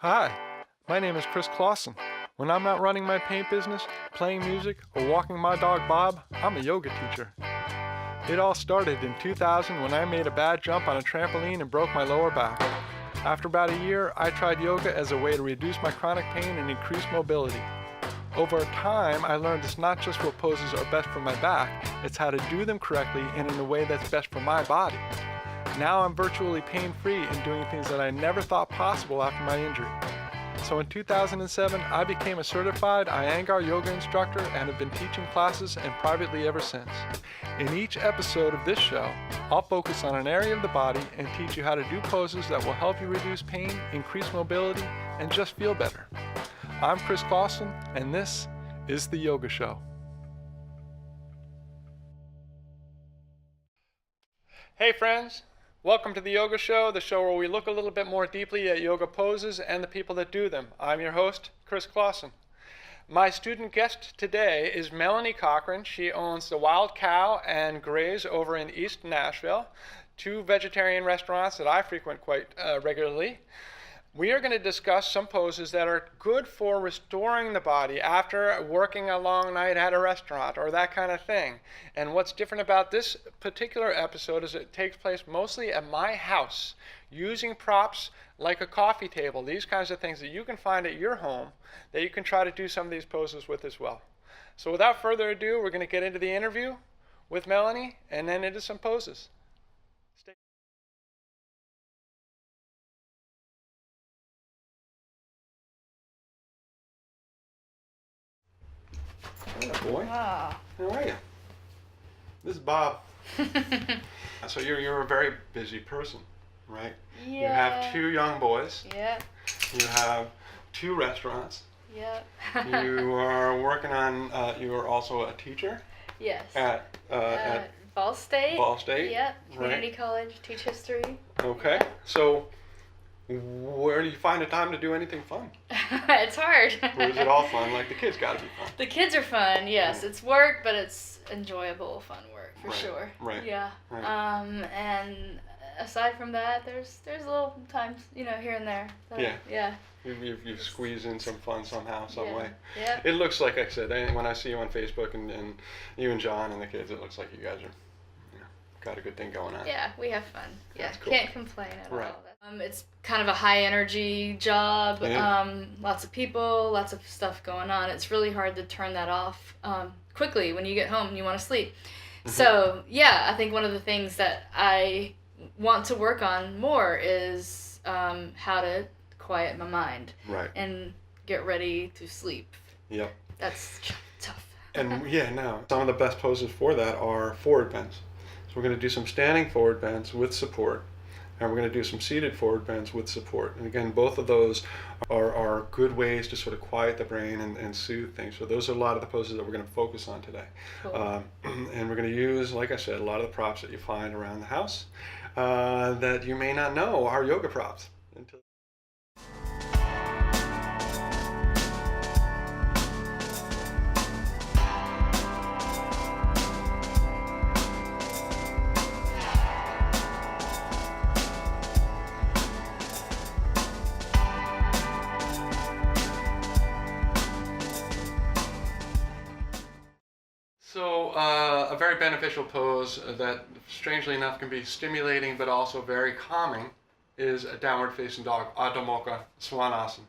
Hi, my name is Chris Clausen. When I'm not running my paint business, playing music, or walking my dog Bob, I'm a yoga teacher. It all started in 2000 when I made a bad jump on a trampoline and broke my lower back. After about a year, I tried yoga as a way to reduce my chronic pain and increase mobility. Over time, I learned it's not just what poses are best for my back, it's how to do them correctly and in a way that's best for my body. Now I'm virtually pain-free and doing things that I never thought possible after my injury. So in 2007, I became a certified Iyengar yoga instructor and have been teaching classes and privately ever since. In each episode of this show, I'll focus on an area of the body and teach you how to do poses that will help you reduce pain, increase mobility, and just feel better. I'm Chris Clausen, and this is The Yoga Show. Hey friends! Welcome to The Yoga Show, the show where we look a little bit more deeply at yoga poses and the people that do them. I'm your host, Chris Clausen. My student guest today is Melanie Cochran. She owns the Wild Cow and Graze over in East Nashville, two vegetarian restaurants that I frequent quite regularly. We are going to discuss some poses that are good for restoring the body after working a long night at a restaurant or that kind of thing. And what's different about this particular episode is it takes place mostly at my house, using props like a coffee table, these kinds of things that you can find at your home that you can try to do some of these poses with as well. So without further ado, we're going to get into the interview with Melanie and then into some poses. Hey, boy. Wow. How are you? This is Bob. So you're a very busy person, right? Yeah. You have two young boys. Yep. You have two restaurants. Yep. You are working on. You are also a teacher Yes. at Ball State. Ball State. Yep. Community Right. college. Teach history. Okay. Yeah. So where do you find the time to do anything fun? It's hard. Or is it all fun? Like the kids got to be fun. The kids are fun. Yes, Right. it's work, but it's enjoyable, fun work for Right, sure. right, Yeah. right. And aside from that, there's little times, here and there. Yeah. Yeah. You squeeze in some fun somehow, some Yeah. way. Yep. It looks like I said, when I see you on Facebook and you and John and the kids, it looks like you guys are, got a good thing going on. Yeah, we have fun. Yeah, That's cool. can't complain at Right. all. It's kind of a high energy job. Yeah. Lots of people, lots of stuff going on. It's really hard to turn that off quickly when you get home and you want to sleep. Mm-hmm. So yeah, I think one of the things that I want to work on more is how to quiet my mind Right. and get ready to sleep. Yep. That's tough. And yeah, no, some of the best poses for that are forward bends. So we're going to do some standing forward bends with support. And we're going to do some seated forward bends with support. And again, both of those are good ways to sort of quiet the brain and soothe things. So those are a lot of the poses that we're going to focus on today. Cool. And we're going to use, like I said, a lot of the props that you find around the house that you may not know are yoga props. So a very beneficial pose that, strangely enough, can be stimulating but also very calming is a downward facing dog, Adho Mukha Svanasana.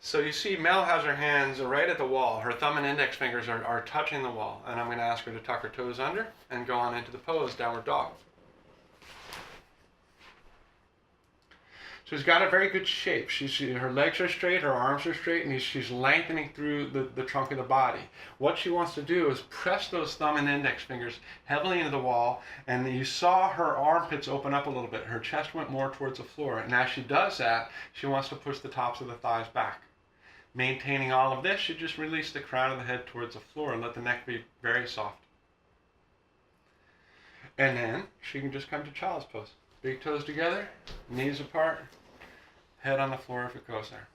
So you see Mel has her hands right at the wall. Her thumb and index fingers are touching the wall. And I'm going to ask her to tuck her toes under and go on into the pose, downward dog. So she's got a very good shape. Her legs are straight, her arms are straight, and she's lengthening through the trunk of the body. What she wants to do is press those thumb and index fingers heavily into the wall, and you saw her armpits open up a little bit. Her chest went more towards the floor, and as she does that, she wants to push the tops of the thighs back. Maintaining all of this, you just release the crown of the head towards the floor and let the neck be very soft. And then she can just come to child's pose. Big toes together, knees apart, head on the floor if it goes there.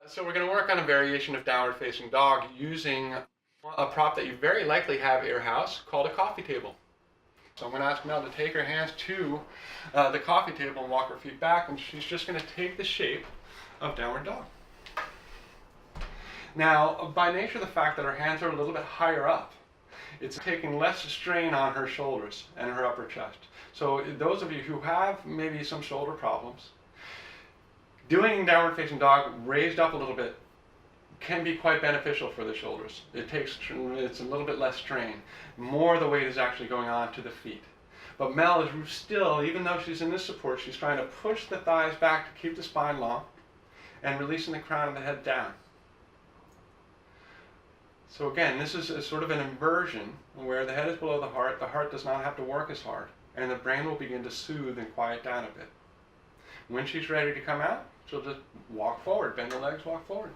So we're going to work on a variation of downward facing dog using a prop that you very likely have at your house called a coffee table. So I'm going to ask Mel to take her hands to the coffee table and walk her feet back, and she's just going to take the shape of downward dog. Now, by nature of the fact that her hands are a little bit higher up, it's taking less strain on her shoulders and her upper chest. So those of you who have maybe some shoulder problems, doing downward facing dog raised up a little bit can be quite beneficial for the shoulders. It's a little bit less strain. More of the weight is actually going on to the feet. But Mel is still, even though she's in this support, she's trying to push the thighs back to keep the spine long and releasing the crown of the head down. So again, this is a sort of an inversion where the head is below the heart does not have to work as hard, and the brain will begin to soothe and quiet down a bit. When she's ready to come out, she'll just walk forward, bend the legs, walk forward.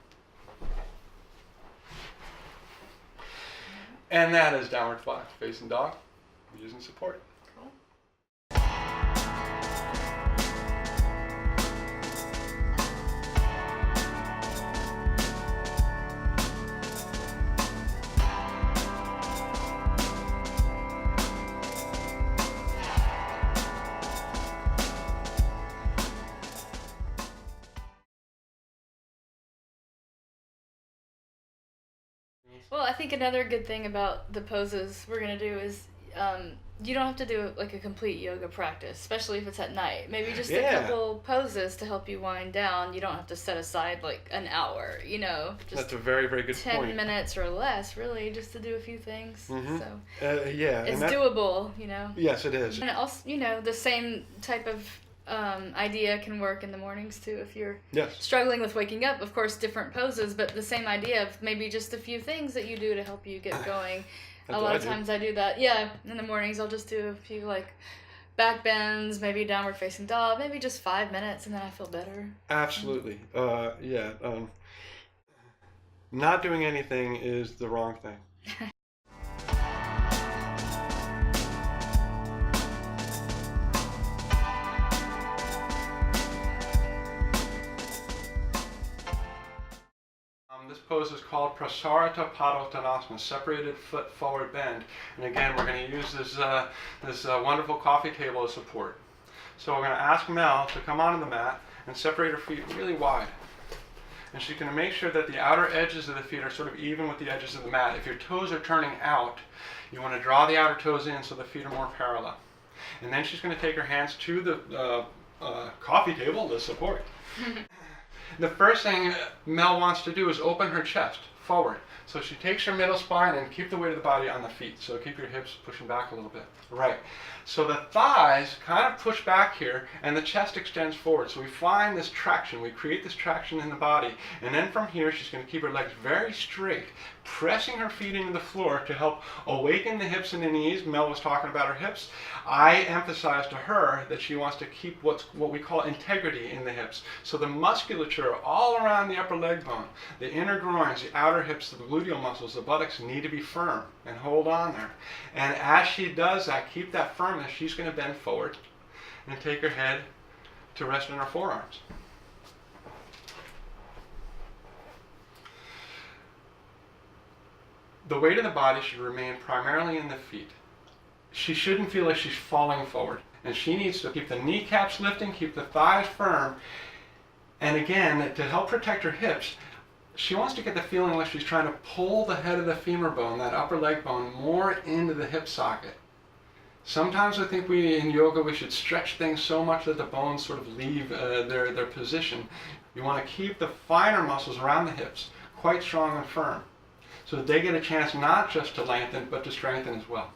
And that is downward facing dog using support. Cool. Well, I think another good thing about the poses we're gonna do is you don't have to do like a complete yoga practice, especially if it's at night. Maybe just a couple poses to help you wind down. You don't have to set aside like an hour, you know. Just that's a very, very good 10 point. 10 minutes or less, really, just to do a few things. Mm-hmm. So it's doable, you know. Yes, it is. And also, you know, the same type of idea can work in the mornings too if you're struggling with waking up. Of course, different poses, but the same idea of maybe just a few things that you do to help you get going. A lot of times I do that. Yeah, in the mornings I'll just do a few like back bends, maybe downward facing dog, maybe just 5 minutes, and then I feel better. Absolutely. Not doing anything is the wrong thing. This pose is called Prasarita Padottanasana, separated foot forward bend. And again, we're going to use this wonderful coffee table as support. So we're going to ask Mel to come onto the mat and separate her feet really wide. And she's going to make sure that the outer edges of the feet are sort of even with the edges of the mat. If your toes are turning out, you want to draw the outer toes in so the feet are more parallel. And then she's going to take her hands to the coffee table, the support. The first thing Mel wants to do is open her chest forward. So she takes her middle spine and keep the weight of the body on the feet. So keep your hips pushing back a little bit. Right. So the thighs kind of push back here and the chest extends forward. So we find this traction. We create this traction in the body. And then from here, she's going to keep her legs very straight, pressing her feet into the floor to help awaken the hips and the knees. Mel was talking about her hips. I emphasized to her that she wants to keep what we call integrity in the hips. So the musculature all around the upper leg bone, the inner groins, the outer hips, the gluteal muscles, the buttocks need to be firm and hold on there. And as she does that, keep that firmness, she's going to bend forward and take her head to rest on her forearms. The weight of the body should remain primarily in the feet. She shouldn't feel like she's falling forward. And she needs to keep the kneecaps lifting, keep the thighs firm. And again, to help protect her hips, she wants to get the feeling like she's trying to pull the head of the femur bone, that upper leg bone, more into the hip socket. Sometimes I think in yoga we should stretch things so much that the bones sort of leave their position. You want to keep the finer muscles around the hips quite strong and firm, so that they get a chance not just to lengthen, but to strengthen as well.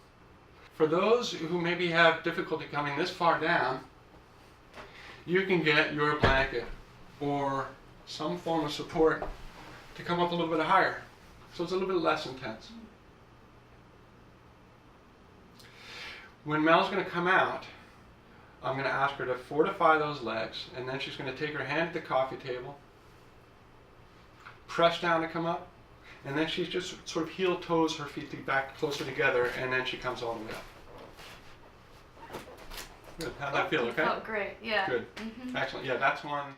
For those who maybe have difficulty coming this far down, you can get your blanket or some form of support to come up a little bit higher, so it's a little bit less intense. When Mel's going to come out, I'm going to ask her to fortify those legs, and then she's going to take her hand to the coffee table, press down to come up, and then she's just sort of heel toes her feet back closer together, and then she comes all the way up. Good. How'd that feel? Okay? Oh, great. Yeah. Good. Mm-hmm. Excellent. Yeah, that's one.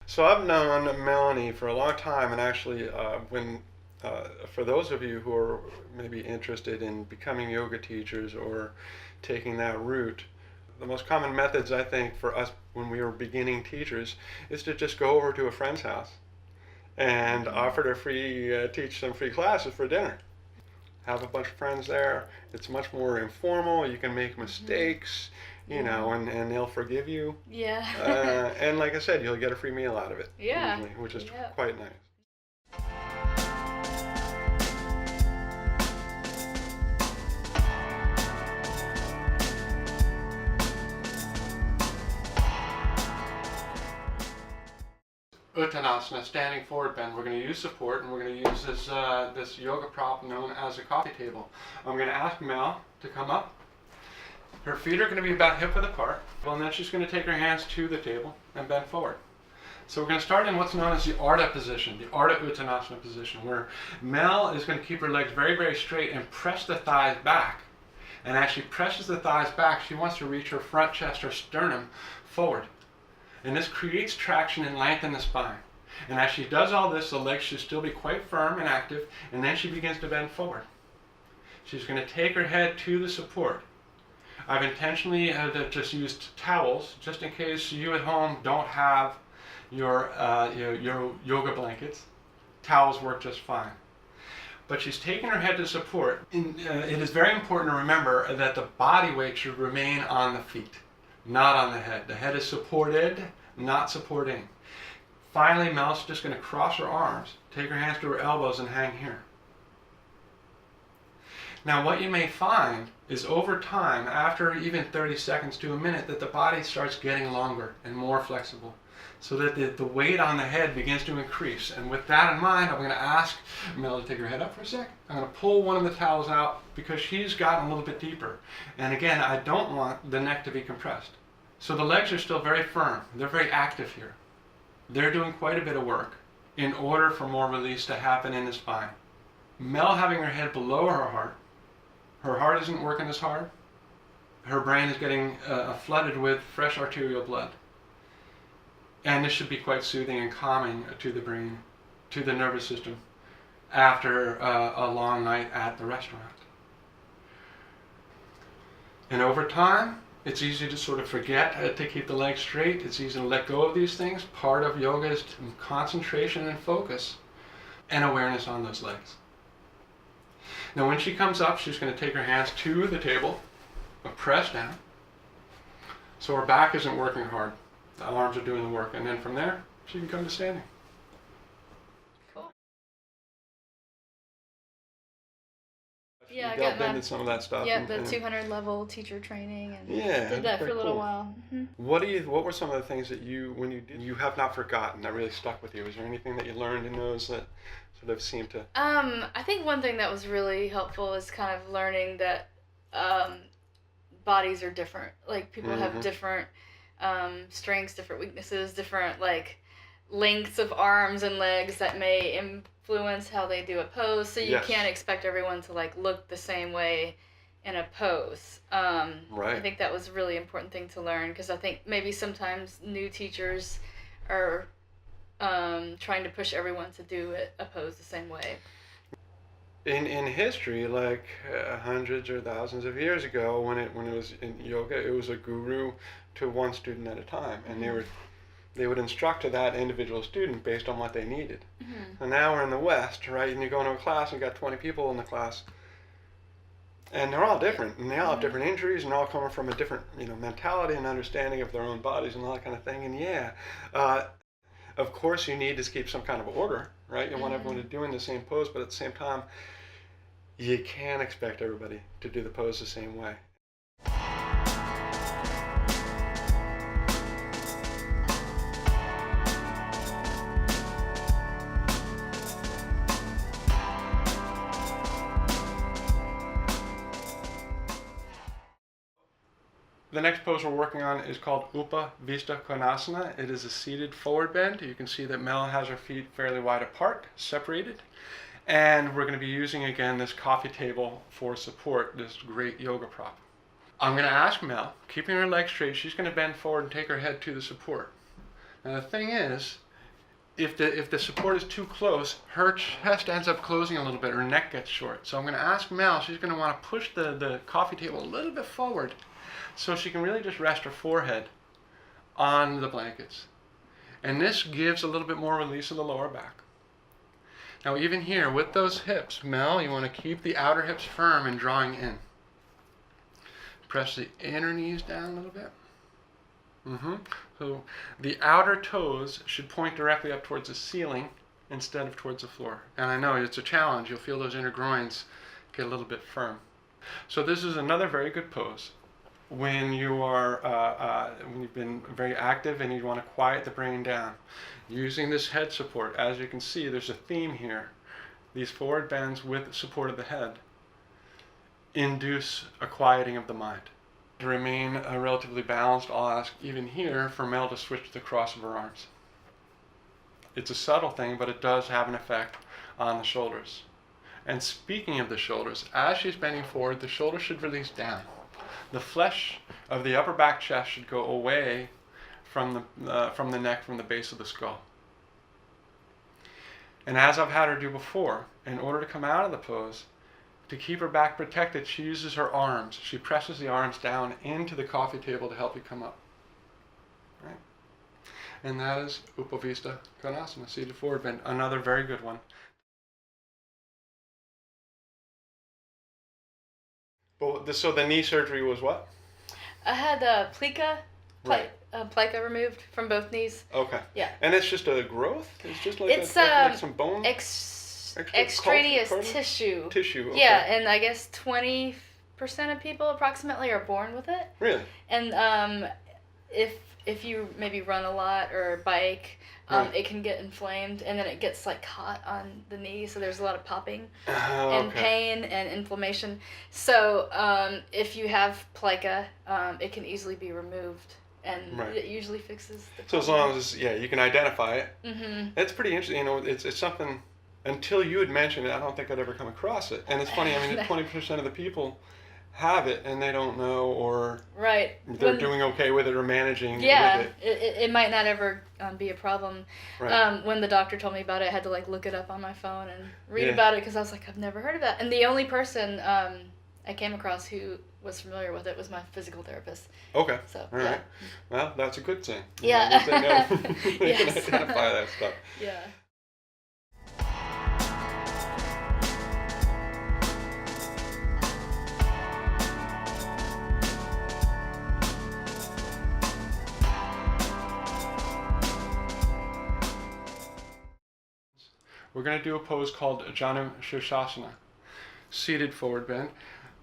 So I've known Melanie for a long time, and actually when For those of you who are maybe interested in becoming yoga teachers or taking that route, the most common methods I think for us when we were beginning teachers is to just go over to a friend's house and offer to teach some free classes for dinner. Have a bunch of friends there. It's much more informal. You can make mistakes, you know, and they'll forgive you. Yeah. And like I said, you'll get a free meal out of it. Yeah. Usually, which is quite nice. Uttanasana, standing forward bend. We're going to use support, and we're going to use this yoga prop known as a coffee table. I'm going to ask Mel to come up. Her feet are going to be about hip width apart, and then she's going to take her hands to the table and bend forward. So we're going to start in what's known as the Ardha position, the Ardha Uttanasana position, where Mel is going to keep her legs very, very straight and press the thighs back. And as she presses the thighs back, she wants to reach her front chest or sternum forward. And this creates traction and length in the spine. And as she does all this, the legs should still be quite firm and active, and then she begins to bend forward. She's going to take her head to the support. I've intentionally just used towels, just in case you at home don't have your yoga blankets. Towels work just fine. But she's taking her head to support. It is very important to remember that the body weight should remain on the feet, not on the head. The head is supported, not supporting. Finally, Mel's just going to cross her arms, take her hands to her elbows, and hang here. Now, what you may find is over time, after even 30 seconds to a minute, that the body starts getting longer and more flexible, so that the weight on the head begins to increase. And with that in mind, I'm going to ask Mel to take her head up for a sec. I'm going to pull one of the towels out because she's gotten a little bit deeper. And again, I don't want the neck to be compressed. So the legs are still very firm. They're very active here. They're doing quite a bit of work in order for more release to happen in the spine. Mel having her head below her heart isn't working as hard. Her brain is getting flooded with fresh arterial blood. And this should be quite soothing and calming to the brain, to the nervous system, after a long night at the restaurant. And over time, it's easy to sort of forget to keep the legs straight. It's easy to let go of these things. Part of yoga is concentration and focus and awareness on those legs. Now when she comes up, she's going to take her hands to the table, press down, so her back isn't working hard. The arms are doing the work, and then from there, she can come to standing. Cool. Yeah, I got into some of that stuff. Yeah, the 200 level teacher training, and yeah, did that for a little while. Mm-hmm. What were some of the things that when you did, you have not forgotten that really stuck with you? Is there anything that you learned in those that sort of seemed to? I think one thing that was really helpful is kind of learning that bodies are different. Like people have different strengths, different weaknesses, different like lengths of arms and legs that may influence how they do a pose. So you can't expect everyone to like look the same way in a pose. Right. I think that was a really important thing to learn, because I think maybe sometimes new teachers are trying to push everyone to do a pose the same way. In history, like hundreds or thousands of years ago, when it was in yoga, it was a guru to one student at a time, and they would instruct to that individual student based on what they needed. And now we're in the West, right? And you go into a class and you got 20 people in the class, and they're all different, and they all have different injuries, and all coming from a different mentality and understanding of their own bodies and all that kind of thing. And of course, you need to keep some kind of order, right? You want everyone to do in the same pose, but at the same time, you can't expect everybody to do the pose the same way. The next pose we're working on is called Upavista Konasana. It is a seated forward bend. You can see that Mel has her feet fairly wide apart, separated. And we're going to be using, again, this coffee table for support, this great yoga prop. I'm going to ask Mel, keeping her legs straight, she's going to bend forward and take her head to the support. Now the thing is, if the support is too close, her chest ends up closing a little bit, her neck gets short. So I'm going to ask Mel, she's going to want to push the coffee table a little bit forward so she can really just rest her forehead on the blankets. And this gives a little bit more release of the lower back. Now even here, with those hips, Mel, you want to keep the outer hips firm and drawing in. Press the inner knees down a little bit. So the outer toes should point directly up towards the ceiling instead of towards the floor. And I know it's a challenge. You'll feel those inner groins get a little bit firm. So this is another very good pose when you are when you've been very active and you want to quiet the brain down. Using this head support, as you can see, there's a theme here. These forward bends with support of the head induce a quieting of the mind. To remain relatively balanced, I'll ask even here for Mel to switch to the cross of her arms. It's a subtle thing, but it does have an effect on the shoulders. And speaking of the shoulders, as she's bending forward, the shoulders should release down. The flesh of the upper back chest should go away from the neck, from the base of the skull. And as I've had her do before, in order to come out of the pose, to keep her back protected, she uses her arms. She presses the arms down into the coffee table to help you come up. Right? And that is Upavista Konasana, seated forward bend. Another very good one. So the knee surgery was what? I had a plica removed from both knees. Okay. Yeah. And it's just a growth? It's just like, like some bone? Extraneous tissue. Tissue, okay. Yeah, and I guess 20% of people approximately are born with it. Really? And if you maybe run a lot or bike, right. It can get inflamed, and then it gets like caught on the knee, so there's a lot of popping okay. and pain and inflammation. So if you have plica, it can easily be removed, and right. it usually fixes the problem. So as long as you can identify it. Mm-hmm. It's pretty interesting. You know, it's something. Until you had mentioned it, I don't think I'd ever come across it. And it's funny. I mean, 20% of the people have it and they don't know, or right. they're doing okay with it or managing with it. Yeah, it might not ever be a problem. Right. When the doctor told me about it, I had to like look it up on my phone and read about it because I was like, I've never heard of that. And the only person I came across who was familiar with it was my physical therapist. Okay. So, all right. Well, that's a good thing. Yeah. They know. They can identify that stuff. Yeah. We're going to do a pose called Janu Shirshasana, seated forward bend.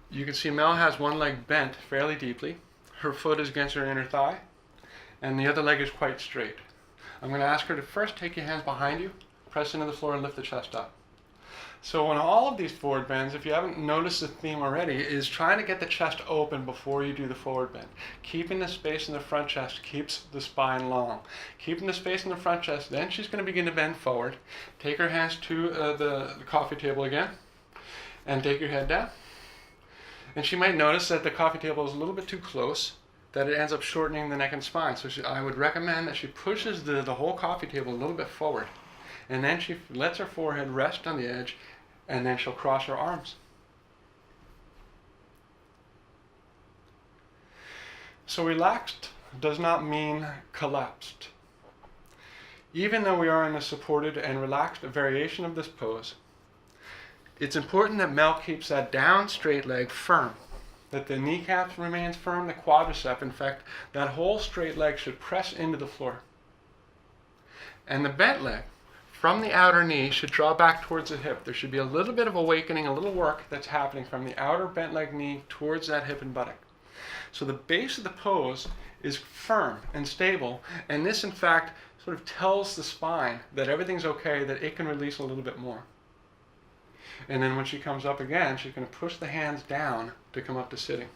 You can see Mel has one leg bent fairly deeply. Her foot is against her inner thigh, and the other leg is quite straight. I'm going to ask her to first take your hands behind you, press into the floor, and lift the chest up. So in all of these forward bends, if you haven't noticed the theme already, is trying to get the chest open before you do the forward bend. Keeping the space in the front chest keeps the spine long. Keeping the space in the front chest, then she's going to begin to bend forward. Take her hands to the coffee table again, and take your head down. And she might notice that the coffee table is a little bit too close, that it ends up shortening the neck and spine. So I would recommend that she pushes the whole coffee table a little bit forward. And then she lets her forehead rest on the edge, and then she'll cross her arms. So relaxed does not mean collapsed. Even though we are in a supported and relaxed variation of this pose, it's important that Mel keeps that down straight leg firm, that the kneecaps remains firm, the quadricep. In fact, that whole straight leg should press into the floor. And the bent leg, from the outer knee, should draw back towards the hip. There should be a little bit of awakening, a little work that's happening from the outer bent leg knee towards that hip and buttock. So the base of the pose is firm and stable, and this in fact sort of tells the spine that everything's okay, that it can release a little bit more. And then when she comes up again, she's going to push the hands down to come up to sitting.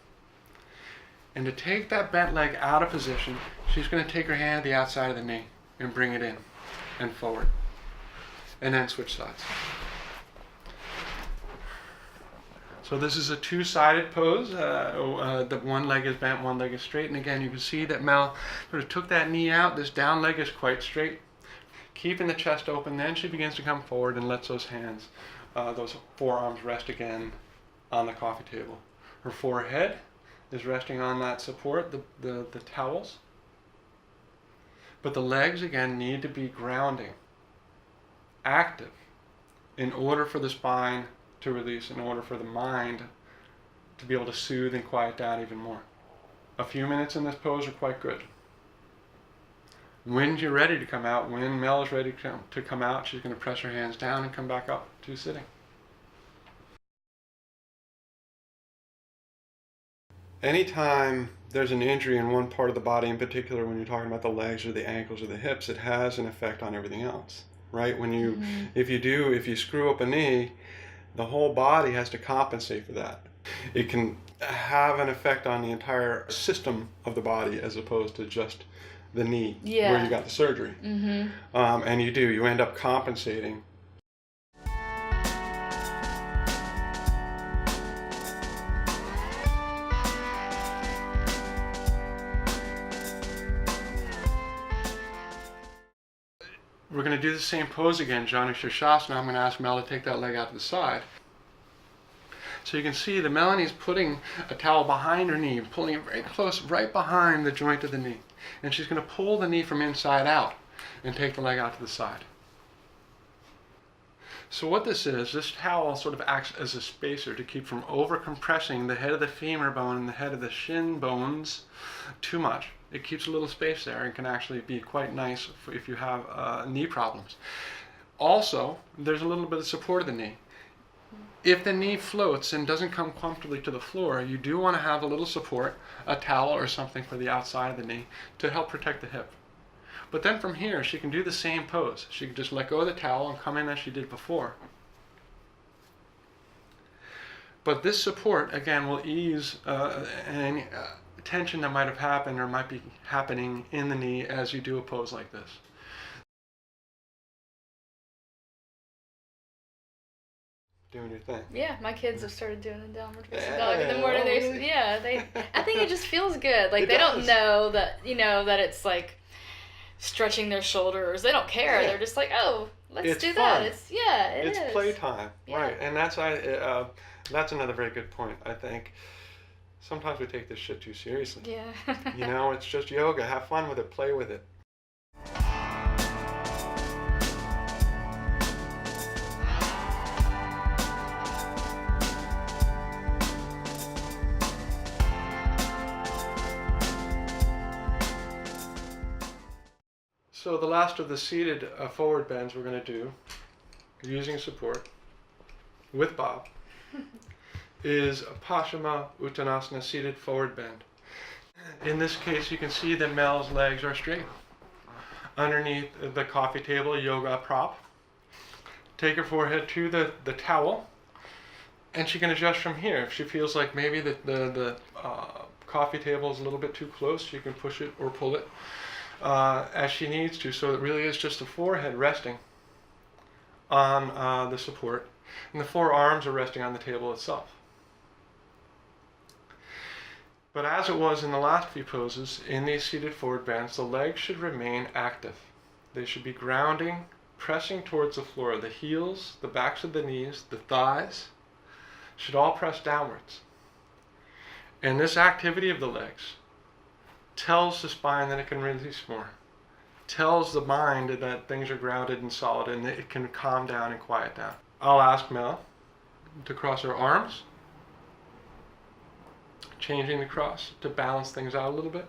And to take that bent leg out of position, she's going to take her hand to the outside of the knee and bring it in and forward. And then switch sides. So this is a two-sided pose. The one leg is bent, one leg is straight. And again, you can see that Mel sort of took that knee out. This down leg is quite straight. keeping the chest open. Then she begins to come forward and lets those hands, those forearms rest again on the coffee table. Her forehead is resting on that support, the towels. But the legs, again, need to be grounding, active, in order for the spine to release, in order for the mind to be able to soothe and quiet down even more. A few minutes in this pose are quite good. When you're ready to come out, when Mel is ready to come out, she's going to press her hands down and come back up to sitting. Anytime there's an injury in one part of the body, in particular when you're talking about the legs or the ankles or the hips, it has an effect on everything else, right? When you, if you screw up a knee, the whole body has to compensate for that. It can have an effect on the entire system of the body as opposed to just the knee where you got the surgery. And you end up compensating. We're going to do the same pose again, Janu Shirshasana. I'm going to ask Mel to take that leg out to the side. So you can see that Melanie's putting a towel behind her knee, pulling it very close, right behind the joint of the knee. And she's going to pull the knee from inside out and take the leg out to the side. So what this is, this towel sort of acts as a spacer to keep from over-compressing the head of the femur bone and the head of the shin bones too much. It keeps a little space there and can actually be quite nice if you have knee problems. Also, there's a little bit of support of the knee. If the knee floats and doesn't come comfortably to the floor, you do want to have a little support, a towel or something for the outside of the knee to help protect the hip. But then from here, she can do the same pose. She can just let go of the towel and come in as she did before. But this support, again, will ease any tension that might have happened or might be happening in the knee as you do a pose like this. Doing your thing. Yeah, my kids have started doing the downward facing dog in the morning. I think it just feels good. Like they don't know that, that it's like stretching their shoulders. They don't care. They're just like, oh, let's do that. It's playtime, right? And that's another very good point. I think sometimes we take this shit too seriously. Yeah. It's just yoga. Have fun with it. Play with it. So the last of the seated forward bends we're going to do, using support, with Bob, is Paschimottanasana Uttanasana, seated forward bend. In this case, you can see that Mel's legs are straight. Underneath the coffee table, yoga prop. Take her forehead to the towel, and she can adjust from here. If she feels like maybe the coffee table is a little bit too close, she can push it or pull it as she needs to, so it really is just the forehead resting on the support, and the forearms are resting on the table itself. But as it was in the last few poses, in these seated forward bends, the legs should remain active. They should be grounding, pressing towards the floor. The heels, the backs of the knees, the thighs should all press downwards. And this activity of the legs tells the spine that it can release more. Tells the mind that things are grounded and solid and that it can calm down and quiet down. I'll ask Mel to cross her arms, changing the cross to balance things out a little bit.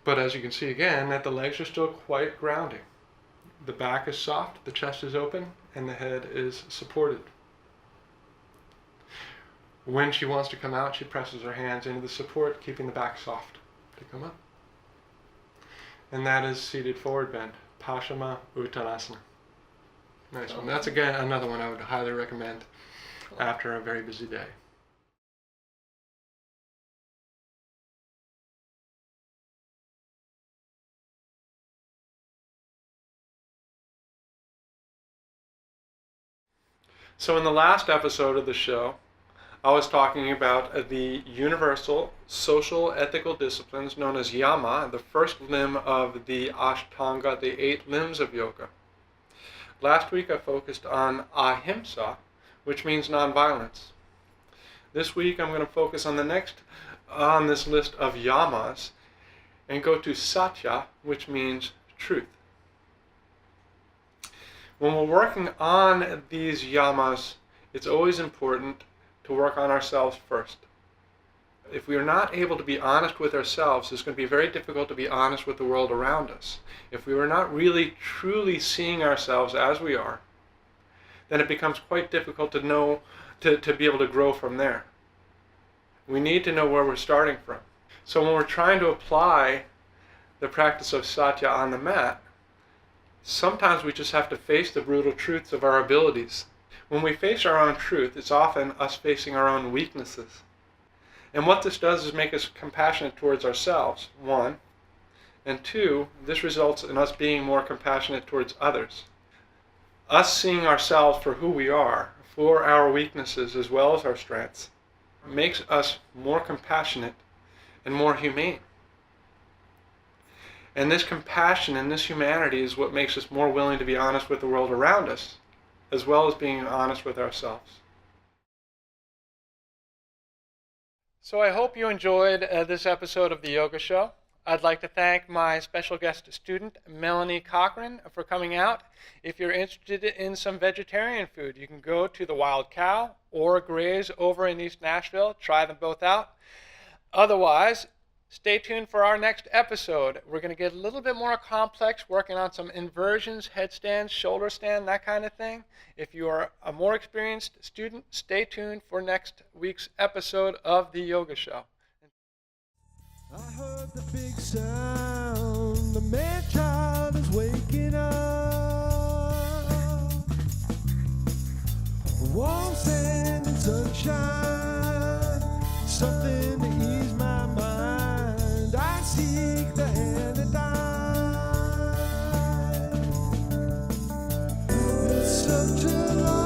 But as you can see again, that the legs are still quite grounding. The back is soft, the chest is open, and the head is supported. When she wants to come out, she presses her hands into the support, keeping the back soft to come up. And that is seated forward bend, Paschimottanasana Uttanasana. Nice one. That's again another one I would highly recommend after a very busy day. So in the last episode of the show, I was talking about the universal social ethical disciplines known as yama, the first limb of the Ashtanga, the 8 limbs of yoga. Last week I focused on ahimsa, which means nonviolence. This week I'm going to focus on the next on this list of yamas and go to satya, which means truth. When we're working on these yamas, it's always important to work on ourselves first. If we are not able to be honest with ourselves, it's going to be very difficult to be honest with the world around us. If we are not really truly seeing ourselves as we are, then it becomes quite difficult to know, to be able to grow from there. We need to know where we're starting from. So when we're trying to apply the practice of satya on the mat, sometimes we just have to face the brutal truths of our abilities. When we face our own truth, it's often us facing our own weaknesses. And what this does is make us compassionate towards ourselves, 1. And 2, this results in us being more compassionate towards others. Us seeing ourselves for who we are, for our weaknesses as well as our strengths, makes us more compassionate and more humane. And this compassion and this humanity is what makes us more willing to be honest with the world around us, as well as being honest with ourselves. So I hope you enjoyed this episode of The Yoga Show. I'd like to thank my special guest student, Melanie Cochran, for coming out. If you're interested in some vegetarian food, you can go to the Wild Cow or Graze over in East Nashville. Try them both out. Otherwise, stay tuned for our next episode. We're going to get a little bit more complex, working on some inversions, headstands, shoulder stand, that kind of thing. If you are a more experienced student, stay tuned for next week's episode of The Yoga Show. I heard the big sound, the man-child is waking up. Warm sand and sunshine, something to ease my mind. I seek the anodyne. It's such a long